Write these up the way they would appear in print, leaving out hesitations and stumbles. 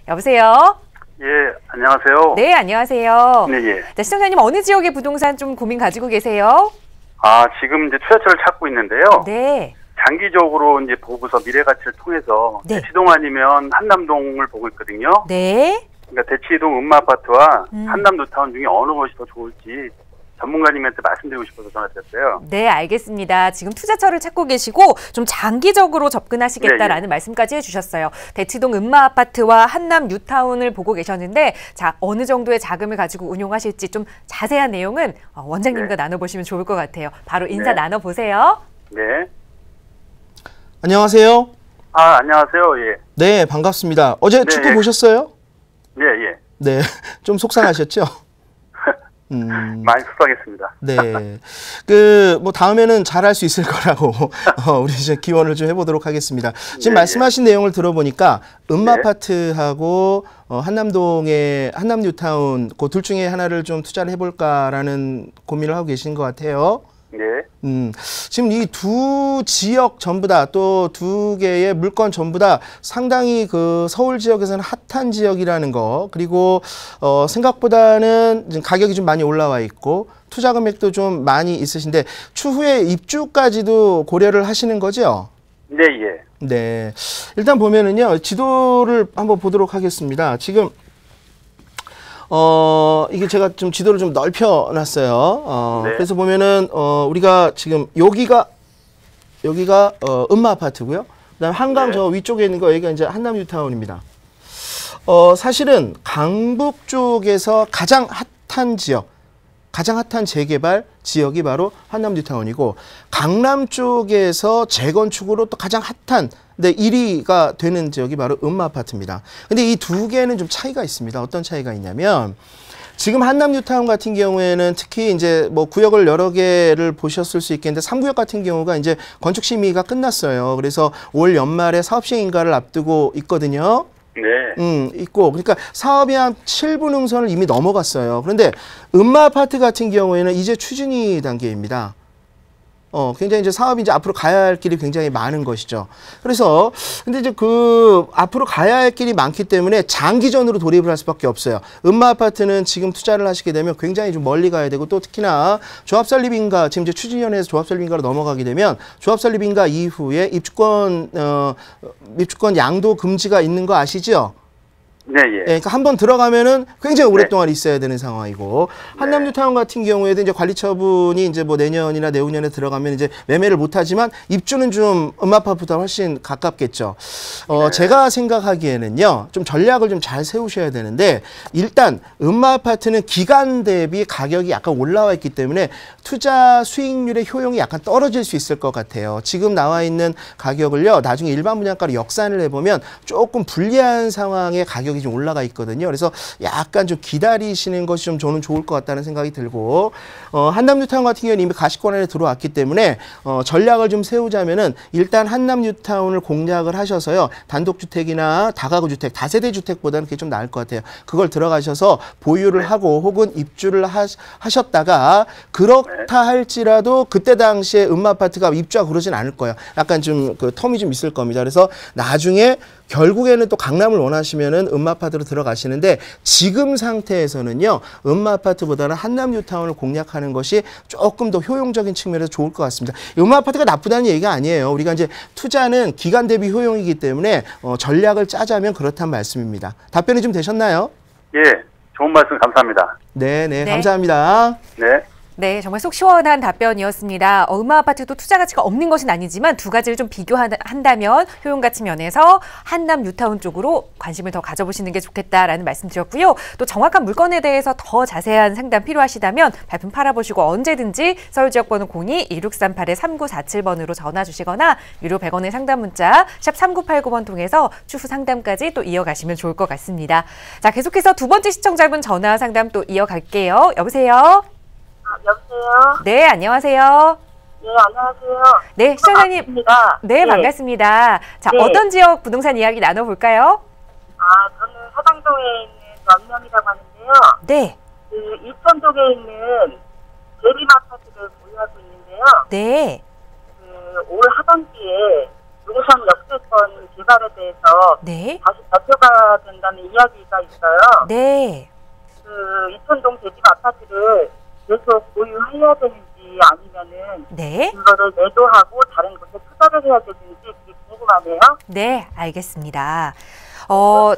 여보세요? 예, 안녕하세요. 네, 안녕하세요. 네, 예. 네, 시청자님 어느 지역의 부동산 좀 고민 가지고 계세요? 지금 이제 투자처를 찾고 있는데요. 네. 장기적으로 이제 보고서 미래가치를 통해서 네. 대치동 아니면 한남동을 보고 있거든요. 네. 그러니까 대치동 음마아파트와 한남 뉴타운 중에 어느 것이 더 좋을지 전문가님한테 말씀드리고 싶어서 전화드렸어요. 네, 알겠습니다. 지금 투자처를 찾고 계시고 좀 장기적으로 접근하시겠다라는 네, 예. 말씀까지 해주셨어요. 대치동 음마아파트와 한남 뉴타운을 보고 계셨는데 자, 어느 정도의 자금을 가지고 운용하실지 좀 자세한 내용은 원장님과 네. 나눠보시면 좋을 것 같아요. 바로 인사 네. 나눠보세요. 네. 안녕하세요. 안녕하세요. 예. 네, 반갑습니다. 어제 네, 축구 예. 보셨어요? 예, 예. 네, 좀 속상하셨죠? 많이 속상했습니다. 네. 뭐, 다음에는 잘할 수 있을 거라고, 우리 이제 기원을 좀 해보도록 하겠습니다. 지금 네, 말씀하신 내용을 들어보니까, 음마아파트하고, 한남동의 한남 뉴타운, 그 둘 중에 하나를 좀 투자를 해볼까라는 고민을 하고 계신 것 같아요. 네. 지금 이 두 지역 전부 다 또 두 개의 물건 전부 다 상당히 그 서울 지역에서는 핫한 지역이라는 거, 그리고 생각보다는 지금 가격이 좀 많이 올라와 있고 투자 금액도 좀 많이 있으신데 추후에 입주까지도 고려를 하시는 거죠? 네, 예. 네. 일단 보면은요, 지도를 한번 보도록 하겠습니다. 지금 이게 제가 좀 지도를 좀 넓혀놨어요. 네. 그래서 보면은, 우리가 지금 여기가 음마아파트고요. 그 다음에 한강 네. 저 위쪽에 있는 거, 여기가 이제 한남 뉴타운입니다. 사실은 강북 쪽에서 가장 핫한 지역, 가장 핫한 재개발 지역이 바로 한남 뉴타운이고, 강남 쪽에서 재건축으로 또 가장 핫한 1위가 되는 지역이 바로 음마아파트입니다. 근데 이 두 개는 좀 차이가 있습니다. 어떤 차이가 있냐면, 지금 한남 뉴타운 같은 경우에는 특히 이제 뭐 구역을 여러 개를 보셨을 수 있겠는데 3구역 같은 경우가 이제 건축 심의가 끝났어요. 그래서 올 연말에 사업 시행 인가를 앞두고 있거든요. 네. 있고, 그러니까 사업이 한 7분 능선을 이미 넘어갔어요. 그런데 음마아파트 같은 경우에는 이제 추진위 단계입니다. 굉장히 이제 사업이 이제 앞으로 가야 할 길이 굉장히 많은 것이죠. 그래서, 근데 이제 앞으로 가야 할 길이 많기 때문에 장기전으로 돌입을 할 수밖에 없어요. 음마아파트는 지금 투자를 하시게 되면 굉장히 좀 멀리 가야 되고, 또 특히나 조합설립인가, 지금 이제 추진위원회에서 조합설립인가로 넘어가게 되면 조합설립인가 이후에 입주권 양도 금지가 있는 거 아시죠? 네, 예. 그러니까 한번 들어가면은 굉장히 오랫동안 있어야 되는 상황이고, 한남 뉴타운 같은 경우에도 이제 관리 처분이 이제 뭐 내년이나 내후년에 들어가면 이제 매매를 못 하지만 입주는 좀 음마아파트보다 훨씬 가깝겠죠. 제가 생각하기에는요, 좀 전략을 좀 잘 세우셔야 되는데, 일단 음마아파트는 기간 대비 가격이 약간 올라와 있기 때문에 투자 수익률의 효용이 약간 떨어질 수 있을 것 같아요. 지금 나와 있는 가격을요, 나중에 일반 분양가로 역산을 해보면 조금 불리한 상황의 가격이 좀 올라가 있거든요. 그래서 약간 좀 기다리시는 것이 좀 저는 좋을 것 같다는 생각이 들고, 한남 뉴타운 같은 경우는 이미 가시권 안에 들어왔기 때문에 전략을 좀 세우자면은 일단 한남 뉴타운을 공략을 하셔서요, 단독주택이나 다가구주택, 다세대 주택보다는 그게 좀 나을 것 같아요. 그걸 들어가셔서 보유를 하고 혹은 입주를 하셨다가, 그렇다 할지라도 그때 당시에 음마아파트가 입주하고 그러진 않을 거예요. 약간 좀 그 텀이 좀 있을 겁니다. 그래서 나중에 결국에는 또 강남을 원하시면은 음마아파트로 들어가시는데, 지금 상태에서는요, 음마아파트보다는 한남 뉴타운을 공략하는 것이 조금 더 효용적인 측면에서 좋을 것 같습니다. 음마아파트가 나쁘다는 얘기가 아니에요. 우리가 이제 투자는 기간 대비 효용이기 때문에 전략을 짜자면 그렇단 말씀입니다. 답변이 좀 되셨나요? 예. 좋은 말씀 감사합니다. 네, 네. 감사합니다. 네. 네, 정말 속 시원한 답변이었습니다. 음마아파트도 투자 가치가 없는 것은 아니지만 두 가지를 좀 비교한다면 효용 가치 면에서 한남 뉴타운 쪽으로 관심을 더 가져보시는 게 좋겠다라는 말씀 드렸고요. 또 정확한 물건에 대해서 더 자세한 상담 필요하시다면 발품 팔아보시고 언제든지 서울지역번호 02-2638-3947번으로 전화 주시거나 유료 100원의 상담 문자 샵 3989번 통해서 추후 상담까지 또 이어가시면 좋을 것 같습니다. 자, 계속해서 두 번째 시청자분 전화 상담 또 이어갈게요. 여보세요? 여보세요? 네, 안녕하세요. 네, 안녕하세요. 네, 시청자님. 반갑습니다. 네, 반갑습니다. 자, 네. 어떤 지역 부동산 이야기 나눠볼까요? 저는 서당동에 있는 원명이라고 하는데요. 네. 그 일천동에 있는 대림 아파트를 보유하고 있는데요. 네. 올 하반기에 용산 역세권 개발에 대해서 네. 다시 발표가 된다는 이야기가 있어요. 네. 그 이촌동 대집 아파트를 계속 보유해야 되는지 아니면은 네. 이거를 매도하고 다른 곳에 투자를 해야 되는지 그게 궁금하네요. 네, 알겠습니다.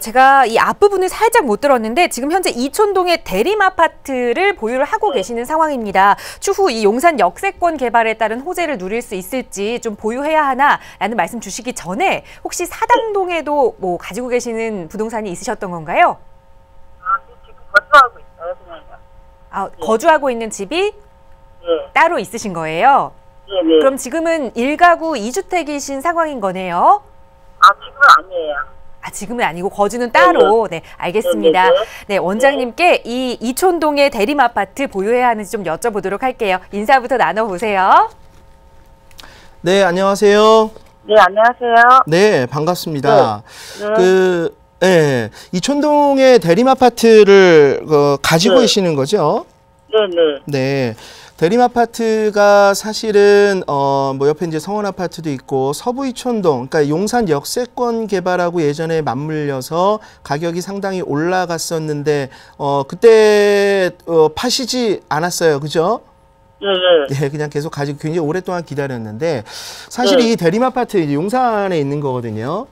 제가 이 앞부분을 살짝 못 들었는데 지금 현재 이촌동의 대림 아파트를 보유를 하고 계시는 상황입니다. 추후 이 용산 역세권 개발에 따른 호재를 누릴 수 있을지 좀 보유해야 하나라는 말씀 주시기 전에 혹시 사당동에도 뭐 가지고 계시는 부동산이 있으셨던 건가요? 지금 거주하고 있어요, 그냥요. 거주하고 있는 집이 따로 있으신 거예요? 네. 그럼 지금은 1가구 2주택이신 상황인 거네요? 지금은 아니에요. 지금은 아니고 거주는 따로. 네, 알겠습니다. 네, 원장님께 이 이촌동의 대림 아파트 보유해야 하는지 좀 여쭤보도록 할게요. 인사부터 나눠보세요. 네, 안녕하세요. 네, 안녕하세요. 네, 반갑습니다. 이촌동의 대림 아파트를 가지고 계시는 거죠? 네네. 네. 대림 아파트가 사실은 뭐 옆에 이제 성원 아파트도 있고 서부 이촌동, 그러니까 용산 역세권 개발하고 예전에 맞물려서 가격이 상당히 올라갔었는데 그때 파시지 않았어요, 그죠? 네, 그냥 계속 가지고 굉장히 오랫동안 기다렸는데 사실 이 대림 아파트 용산에 있는 거거든요.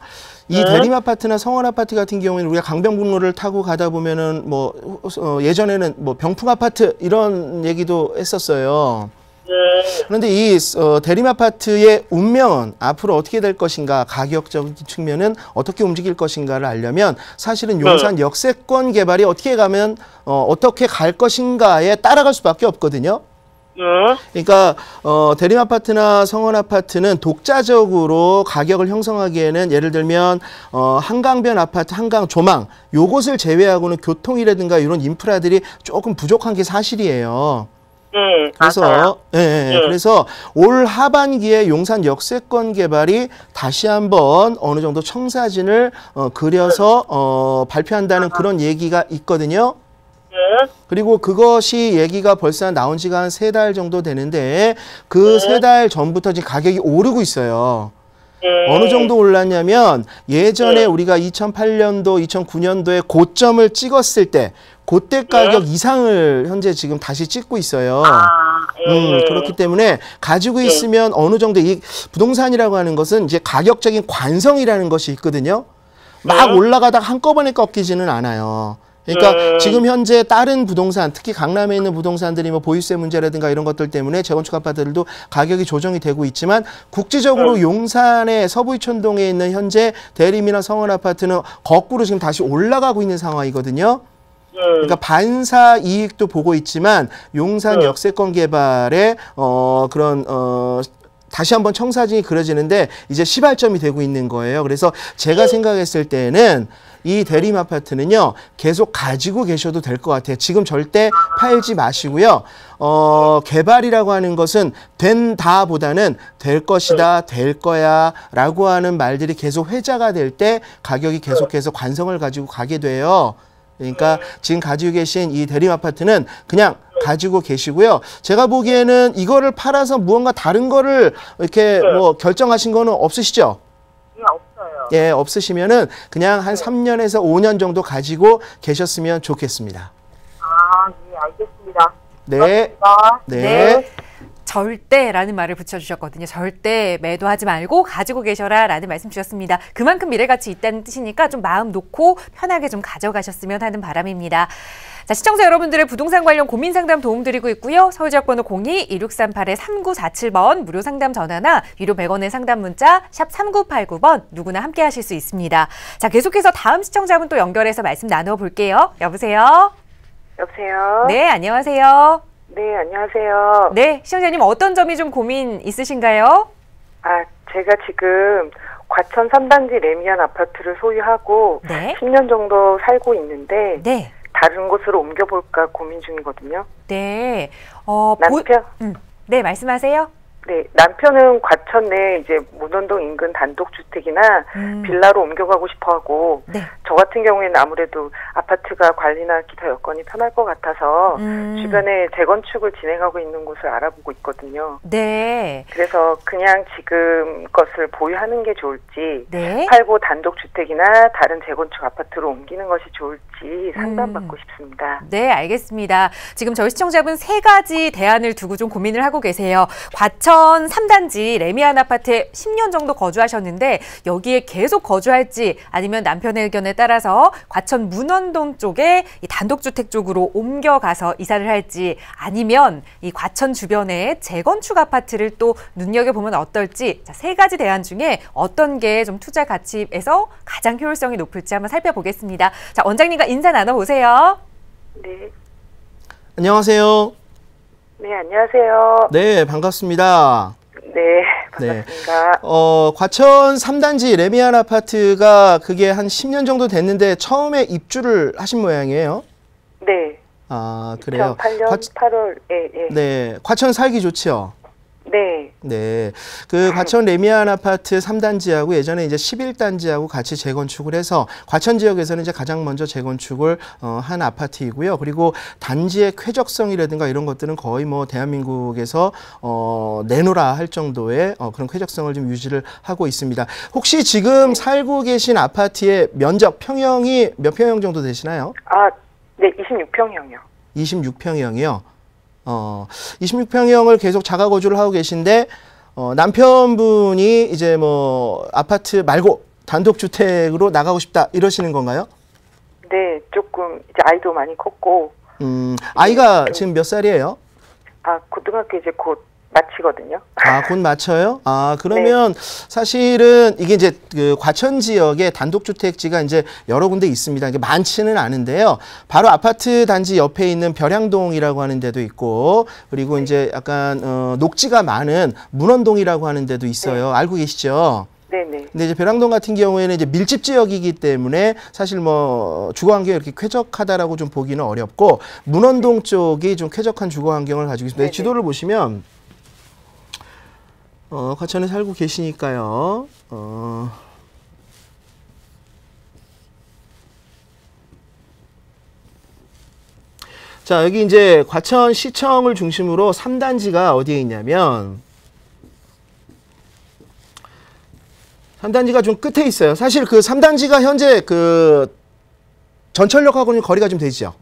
이 대림 아파트나 성원 아파트 같은 경우에는 우리가 강변북로를 타고 가다 보면은 뭐 예전에는 뭐 병풍 아파트 이런 얘기도 했었어요. 그런데 이 대림 아파트의 운명은 앞으로 어떻게 될 것인가, 가격적인 측면은 어떻게 움직일 것인가를 알려면 사실은 용산 역세권 개발이 어떻게 가면 어떻게 갈 것인가에 따라갈 수밖에 없거든요. 그러니까 대림 아파트나 성원 아파트는 독자적으로 가격을 형성하기에는 예를 들면 한강변 아파트, 한강 조망 요것을 제외하고는 교통이라든가 이런 인프라들이 조금 부족한 게 사실이에요. 네, 그래서 맞아요. 그래서 올 하반기에 용산 역세권 개발이 다시 한번 어느 정도 청사진을 그려서 발표한다는 그런 얘기가 있거든요. 그리고 그것이 얘기가 벌써 나온 지가 한 3달 정도 되는데 그 3달 전부터 지금 가격이 오르고 있어요. 어느 정도 올랐냐면 예전에 우리가 2008년도, 2009년도에 고점을 찍었을 때 그때 가격 이상을 현재 지금 다시 찍고 있어요. 그렇기 때문에 가지고 있으면 어느 정도 이 부동산이라고 하는 것은 이제 가격적인 관성이라는 것이 있거든요. 막 올라가다가 한꺼번에 꺾이지는 않아요. 그러니까 지금 현재 다른 부동산, 특히 강남에 있는 부동산들이 뭐 보유세 문제라든가 이런 것들 때문에 재건축 아파트들도 가격이 조정이 되고 있지만 국지적으로 용산의 서부 이촌동에 있는 현재 대림이나 성원 아파트는 거꾸로 지금 다시 올라가고 있는 상황이거든요. 그러니까 반사 이익도 보고 있지만 용산 역세권 개발의 다시 한번 청사진이 그려지는데 이제 시발점이 되고 있는 거예요. 그래서 제가 생각했을 때는 이 대림 아파트는요 계속 가지고 계셔도 될 것 같아요. 지금 절대 팔지 마시고요. 개발이라고 하는 것은 된다보다는 될 것이다, 될 거야 라고 하는 말들이 계속 회자가 될 때 가격이 계속해서 관성을 가지고 가게 돼요. 그러니까 지금 가지고 계신 이 대림 아파트는 그냥 가지고 계시고요. 제가 보기에는 이거를 팔아서 무언가 다른 거를 이렇게 뭐 결정하신 거는 없으시죠? 네, 없어요. 예, 없으시면은 그냥 한 3년에서 5년 정도 가지고 계셨으면 좋겠습니다. 네, 알겠습니다. 네. 고맙습니다. 네. 절대라는 말을 붙여주셨거든요. 절대 매도하지 말고 가지고 계셔라 라는 말씀 주셨습니다. 그만큼 미래가치 있다는 뜻이니까 좀 마음 놓고 편하게 좀 가져가셨으면 하는 바람입니다. 자, 시청자 여러분들의 부동산 관련 고민 상담 도움 드리고 있고요. 서울지역번호 02-2638-3947번 무료 상담 전화나 유료 100원의 상담 문자 샵 3989번 누구나 함께 하실 수 있습니다. 자, 계속해서 다음 시청자분 또 연결해서 말씀 나눠볼게요. 여보세요? 여보세요? 네, 안녕하세요. 네, 안녕하세요. 네, 시청자님 어떤 점이 좀 고민 있으신가요? 제가 지금 과천 3단지 레미안 아파트를 소유하고 네. 10년 정도 살고 있는데 네. 다른 곳으로 옮겨볼까 고민 중이거든요. 네. 남편? 네, 말씀하세요. 네, 남편은 과천 내 이제 문원동 인근 단독주택이나 빌라로 옮겨가고 싶어하고 네. 저 같은 경우에는 아무래도 아파트가 관리나 기타 여건이 편할 것 같아서 주변에 재건축을 진행하고 있는 곳을 알아보고 있거든요. 네. 그래서 그냥 지금 것을 보유하는 게 좋을지 네. 팔고 단독주택이나 다른 재건축 아파트로 옮기는 것이 좋을지 상담받고 싶습니다. 네, 알겠습니다. 지금 저희 시청자분 세 가지 대안을 두고 좀 고민을 하고 계세요. 과천 3단지 레미안 아파트에 10년 정도 거주하셨는데 여기에 계속 거주할지 아니면 남편의 의견에 따라서 과천 문원동 쪽에 이 단독주택 쪽으로 옮겨가서 이사를 할지 아니면 이 과천 주변에 재건축 아파트를 또 눈여겨보면 어떨지 자, 세 가지 대안 중에 어떤 게 좀 투자 가치에서 가장 효율성이 높을지 한번 살펴보겠습니다. 자, 원장님과 인사 나눠보세요. 네. 안녕하세요. 네, 안녕하세요. 네, 반갑습니다. 네, 반갑습니다. 과천 3단지 레미안 아파트가 그게 한 10년 정도 됐는데 처음에 입주를 하신 모양이에요. 네. 아, 그래요. 2008년 8월, 예. 네, 과천 살기 좋지요? 네. 네. 그 과천 레미안 아파트 3단지하고 예전에 이제 11단지하고 같이 재건축을 해서 과천 지역에서는 이제 가장 먼저 재건축을 한 아파트이고요. 그리고 단지의 쾌적성이라든가 이런 것들은 거의 뭐 대한민국에서 내놓으라 할 정도의 그런 쾌적성을 좀 유지를 하고 있습니다. 혹시 지금 살고 계신 아파트의 면적 평형이 몇 평형 정도 되시나요? 아, 네, 26평형이요. 26평형이요. 26평형을 계속 자가 거주를 하고 계신데 남편분이 이제 뭐 아파트 말고 단독주택으로 나가고 싶다 이러시는 건가요? 네, 조금 이제 아이도 많이 컸고. 아이가 지금 몇 살이에요? 아, 고등학교 이제 곧 마치거든요. 아, 곧 마쳐요? 아, 그러면 네. 사실은 이게 이제 그 과천 지역에 단독주택지가 이제 여러 군데 있습니다. 이게 많지는 않은데요. 바로 아파트 단지 옆에 있는 벼량동이라고 하는 데도 있고, 그리고 이제 약간 녹지가 많은 문원동이라고 하는 데도 있어요. 네. 알고 계시죠? 네네. 근데 이제 벼량동 같은 경우에는 이제 밀집 지역이기 때문에 사실 뭐 주거 환경이 이렇게 쾌적하다라고 좀 보기는 어렵고, 문원동 쪽이 좀 쾌적한 주거 환경을 가지고 있습니다. 지도를 보시면 과천에 살고 계시니까요. 자, 여기 이제 과천 시청을 중심으로 3단지가 어디에 있냐면 3단지가 좀 끝에 있어요. 사실 그 3단지가 현재 그 전철역하고는 거리가 좀 되죠.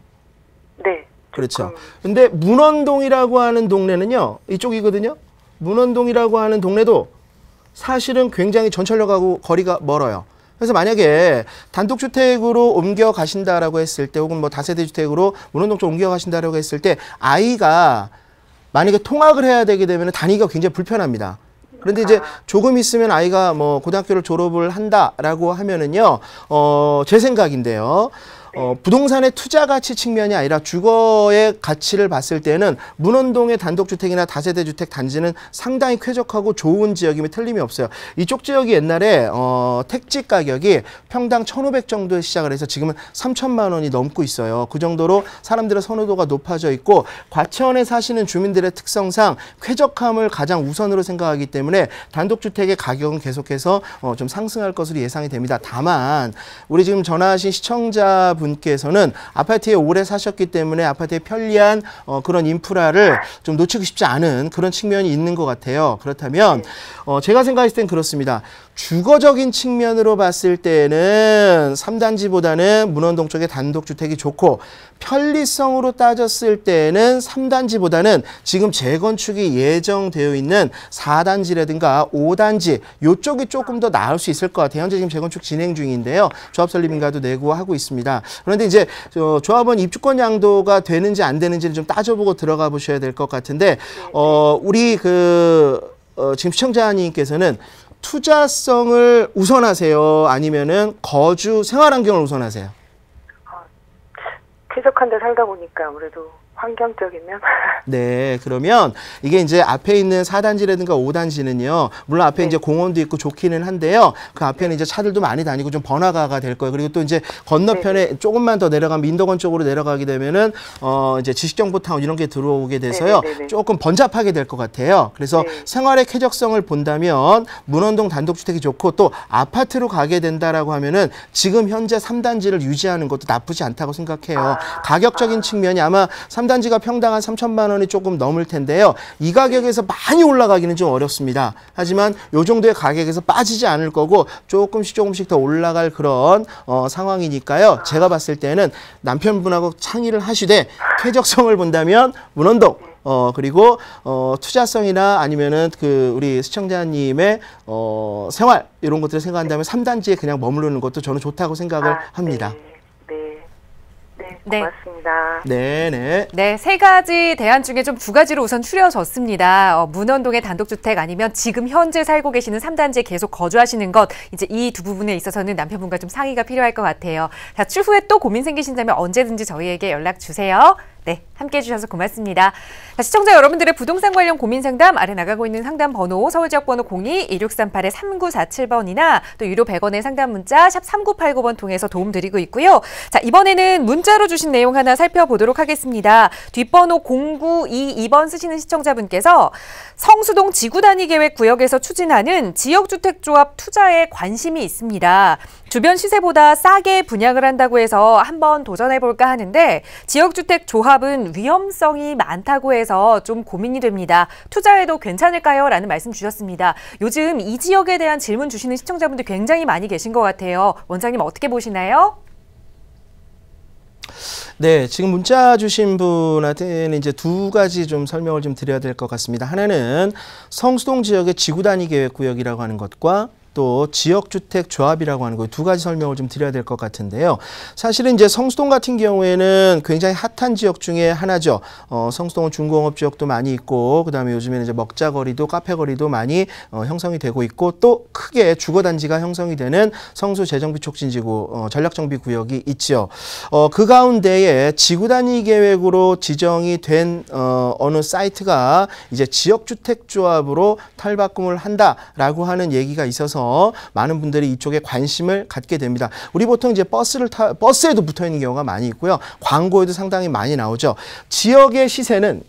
네. 그렇죠. 근데 문원동이라고 하는 동네는요. 이쪽이거든요. 문원동이라고 하는 동네도 사실은 굉장히 전철역하고 거리가 멀어요. 그래서 만약에 단독주택으로 옮겨 가신다라고 했을 때 혹은 뭐 다세대 주택으로 문원동 쪽 옮겨 가신다라고 했을 때 아이가 만약에 통학을 해야 되게 되면 다니기가 굉장히 불편합니다. 그런데 이제 조금 있으면 아이가 뭐 고등학교를 졸업을 한다라고 하면은요, 제 생각인데요. 부동산의 투자 가치 측면이 아니라 주거의 가치를 봤을 때는 문원동의 단독주택이나 다세대 주택 단지는 상당히 쾌적하고 좋은 지역임에 틀림이 없어요. 이쪽 지역이 옛날에 택지 가격이 평당 1,500 정도에 시작을 해서 지금은 3,000만 원이 넘고 있어요. 그 정도로 사람들의 선호도가 높아져 있고 과천에 사시는 주민들의 특성상 쾌적함을 가장 우선으로 생각하기 때문에 단독주택의 가격은 계속해서 좀 상승할 것으로 예상이 됩니다. 다만 우리 지금 전화하신 시청자 분께서는 아파트에 오래 사셨기 때문에 아파트에 편리한 그런 인프라를 좀 놓치고 싶지 않은 그런 측면이 있는 것 같아요. 그렇다면 제가 생각했을 땐 그렇습니다. 주거적인 측면으로 봤을 때는 3단지보다는 문원동 쪽의 단독주택이 좋고 편리성으로 따졌을 때는 3단지보다는 지금 재건축이 예정되어 있는 4단지라든가 5단지 이쪽이 조금 더 나을 수 있을 것 같아요. 현재 지금 재건축 진행 중인데요. 조합설립인가도 내고 하고 있습니다. 그런데 이제 조합원 입주권 양도가 되는지 안 되는지를 좀 따져보고 들어가 보셔야 될 것 같은데 우리 지금 시청자님께서는 투자성을 우선하세요? 아니면은 거주 생활 환경을 우선하세요? 쾌적한 데 살다 보니까 아무래도 환경적이면? 네, 그러면 이게 이제 앞에 있는 4단지라든가 5단지는요, 물론 앞에 이제 공원도 있고 좋기는 한데요, 그 앞에는 이제 차들도 많이 다니고 좀 번화가가 될 거예요. 그리고 또 이제 건너편에 조금만 더 내려가면 민덕원 쪽으로 내려가게 되면은 이제 지식정보타운 이런 게 들어오게 돼서요, 조금 번잡하게 될 것 같아요. 그래서 생활의 쾌적성을 본다면 문원동 단독주택이 좋고, 또 아파트로 가게 된다라고 하면은 지금 현재 3단지를 유지하는 것도 나쁘지 않다고 생각해요. 가격적인 측면이 아마 3단지가 평당 한 3천만 원이 조금 넘을 텐데요. 이 가격에서 많이 올라가기는 좀 어렵습니다. 하지만 이 정도의 가격에서 빠지지 않을 거고 조금씩 더 올라갈 그런 상황이니까요. 제가 봤을 때는 남편분하고 상의를 하시되 쾌적성을 본다면 문원동, 그리고 투자성이나 아니면은 그 우리 시청자님의 생활 이런 것들을 생각한다면 3단지에 그냥 머무르는 것도 저는 좋다고 생각을 합니다. 네, 고맙습니다. 네. 네, 세 가지 대안 중에 좀 두 가지로 우선 추려졌습니다. 문원동의 단독주택 아니면 지금 현재 살고 계시는 3단지에 계속 거주하시는 것, 이제 이 두 부분에 있어서는 남편분과 좀 상의가 필요할 것 같아요. 자, 추후에 또 고민 생기신다면 언제든지 저희에게 연락 주세요. 네, 함께해 주셔서 고맙습니다. 자, 시청자 여러분들의 부동산 관련 고민 상담 아래 나가고 있는 상담 번호 서울지역번호 02-2638-3947번이나 또 유료 100원의 상담 문자 샵 3989번 통해서 도움 드리고 있고요. 자, 이번에는 문자로 주신 내용 하나 살펴보도록 하겠습니다. 뒷번호 0922번 쓰시는 시청자분께서 성수동 지구단위 계획 구역에서 추진하는 지역주택조합 투자에 관심이 있습니다. 주변 시세보다 싸게 분양을 한다고 해서 한번 도전해볼까 하는데 지역주택 조합은 위험성이 많다고 해서 좀 고민이 됩니다. 투자해도 괜찮을까요? 라는 말씀 주셨습니다. 요즘 이 지역에 대한 질문 주시는 시청자분들 굉장히 많이 계신 것 같아요. 원장님 어떻게 보시나요? 네, 지금 문자 주신 분한테는 이제 두 가지 좀 설명을 좀 드려야 될 것 같습니다. 하나는 성수동 지역의 지구단위 계획 구역이라고 하는 것과 또 지역주택 조합이라고 하는 거 두 가지 설명을 좀 드려야 될 것 같은데요. 사실은 이제 성수동 같은 경우에는 굉장히 핫한 지역 중에 하나죠. 성수동은 중공업 지역도 많이 있고, 그다음에 요즘에는 이제 먹자거리도 카페거리도 많이 형성이 되고 있고, 또 크게 주거단지가 형성이 되는 성수 재정비 촉진지구 전략정비 구역이 있죠. 그 가운데에 지구단위 계획으로 지정이 된 어느 사이트가 이제 지역주택 조합으로 탈바꿈을 한다라고 하는 얘기가 있어서 많은 분들이 이쪽에 관심을 갖게 됩니다. 우리 보통 이제 버스에도 붙어 있는 경우가 많이 있고요. 광고에도 상당히 많이 나오죠. 지역의 시세는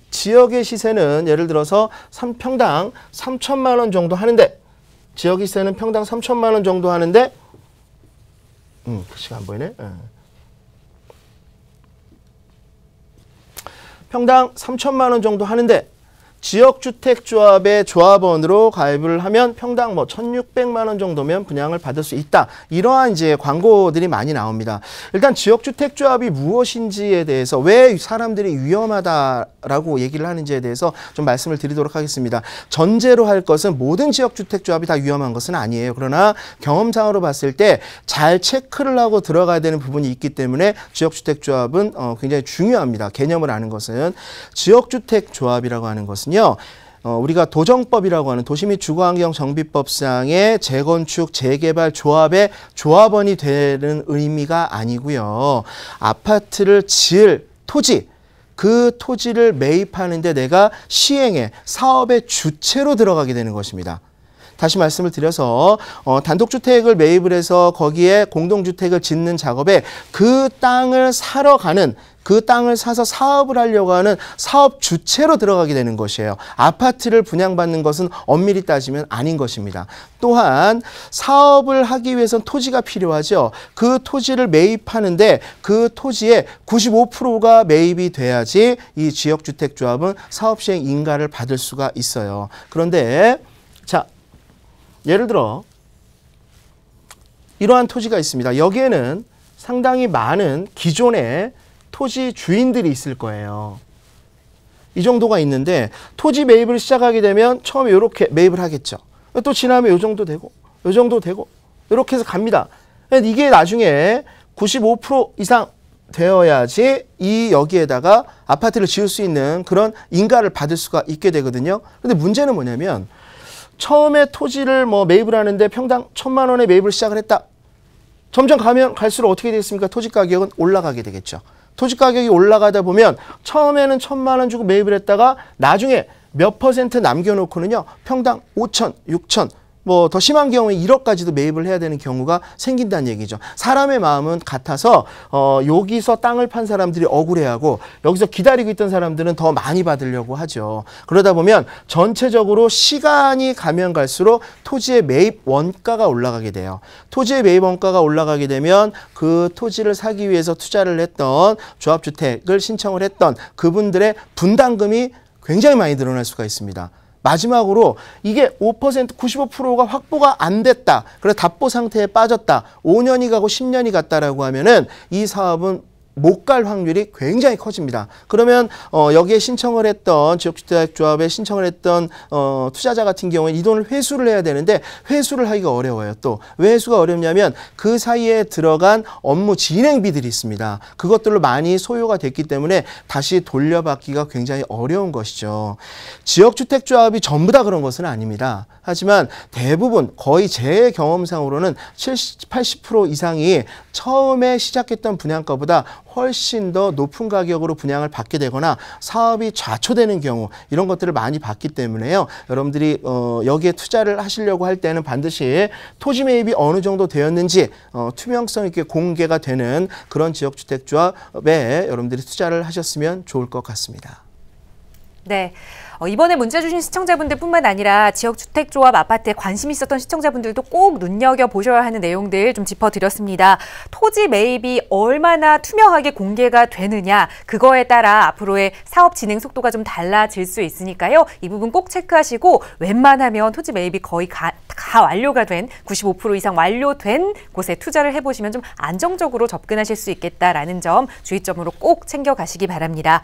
예를 들어서 평당 3천만 원 정도 하는데, 지역의 시세는 평당 3천만 원 정도 하는데, 글씨가 안 보이네. 평당 3천만 원 정도 하는데 지역주택조합의 조합원으로 가입을 하면 평당 1,600만 원 정도면 분양을 받을 수 있다. 이러한 이제 광고들이 많이 나옵니다. 일단 지역주택조합이 무엇인지에 대해서, 왜 사람들이 위험하다라고 얘기를 하는지에 대해서 좀 말씀을 드리도록 하겠습니다. 전제로 할 것은 모든 지역주택조합이 다 위험한 것은 아니에요. 그러나 경험상으로 봤을 때 잘 체크를 하고 들어가야 되는 부분이 있기 때문에 지역주택조합은 굉장히 중요합니다. 개념을 아는 것은. 지역주택조합이라고 하는 것은요, 우리가 도정법이라고 하는 도시 및 주거환경정비법상의 재건축, 재개발 조합의 조합원이 되는 의미가 아니고요. 아파트를 지을 토지, 그 토지를 매입하는데 내가 시행에 사업의 주체로 들어가게 되는 것입니다. 다시 말씀을 드려서 단독주택을 매입을 해서 거기에 공동주택을 짓는 작업에 그 땅을 사러 가는, 그 땅을 사서 사업을 하려고 하는 사업 주체로 들어가게 되는 것이에요. 아파트를 분양받는 것은 엄밀히 따지면 아닌 것입니다. 또한 사업을 하기 위해서는 토지가 필요하죠. 그 토지를 매입하는데 그 토지의 95%가 매입이 돼야지 이 지역주택조합은 사업시행 인가를 받을 수가 있어요. 그런데 자, 예를 들어 이러한 토지가 있습니다. 여기에는 상당히 많은 기존의 토지 주인들이 있을 거예요. 이 정도가 있는데 토지 매입을 시작하게 되면 처음에 이렇게 매입을 하겠죠. 또 지나면 이 정도 되고 이 정도 되고 이렇게 해서 갑니다. 이게 나중에 95% 이상 되어야지 이 여기에다가 아파트를 지을 수 있는 그런 인가를 받을 수가 있게 되거든요. 근데 문제는 뭐냐면 처음에 토지를 매입을 하는데 평당 1,000만 원에 매입을 시작을 했다. 점점 가면 갈수록 어떻게 되겠습니까? 토지 가격은 올라가게 되겠죠. 토지 가격이 올라가다 보면 처음에는 1,000만 원 주고 매입을 했다가 나중에 몇 % 남겨놓고는요 평당 5천, 6천 뭐 더 심한 경우에 1억까지도 매입을 해야 되는 경우가 생긴다는 얘기죠. 사람의 마음은 같아서 여기서 땅을 판 사람들이 억울해하고 여기서 기다리고 있던 사람들은 더 많이 받으려고 하죠. 그러다 보면 전체적으로 시간이 가면 갈수록 토지의 매입 원가가 올라가게 돼요. 토지의 매입 원가가 올라가게 되면 그 토지를 사기 위해서 투자를 했던 조합주택을 신청을 했던 그분들의 분담금이 굉장히 많이 늘어날 수가 있습니다. 마지막으로 이게 5%, 95%가 확보가 안 됐다. 그래서 답보 상태에 빠졌다. 5년이 가고 10년이 갔다라고 하면은 이 사업은 못 갈 확률이 굉장히 커집니다. 그러면 여기에 신청을 했던 지역주택조합에 신청을 했던 투자자 같은 경우에 이 돈을 회수를 해야 되는데 회수를 하기가 어려워요. 또 왜 회수가 어렵냐면 그 사이에 들어간 업무 진행비들이 있습니다. 그것들로 많이 소요가 됐기 때문에 다시 돌려받기가 굉장히 어려운 것이죠. 지역주택조합이 전부 다 그런 것은 아닙니다. 하지만 대부분 거의 제 경험상으로는 70, 80% 이상이 처음에 시작했던 분양가보다 훨씬 더 높은 가격으로 분양을 받게 되거나 사업이 좌초되는 경우 이런 것들을 많이 봤기 때문에요. 여러분들이 여기에 투자를 하시려고 할 때는 반드시 토지 매입이 어느 정도 되었는지 투명성 있게 공개가 되는 그런 지역주택조합에 여러분들이 투자를 하셨으면 좋을 것 같습니다. 네. 이번에 문자 주신 시청자분들뿐만 아니라 지역주택조합 아파트에 관심 있었던 시청자분들도 꼭 눈여겨보셔야 하는 내용들 좀 짚어드렸습니다. 토지 매입이 얼마나 투명하게 공개가 되느냐 그거에 따라 앞으로의 사업 진행 속도가 좀 달라질 수 있으니까요. 이 부분 꼭 체크하시고 웬만하면 토지 매입이 거의 다 완료가 된 95% 이상 완료된 곳에 투자를 해보시면 좀 안정적으로 접근하실 수 있겠다라는 점 주의점으로 꼭 챙겨가시기 바랍니다.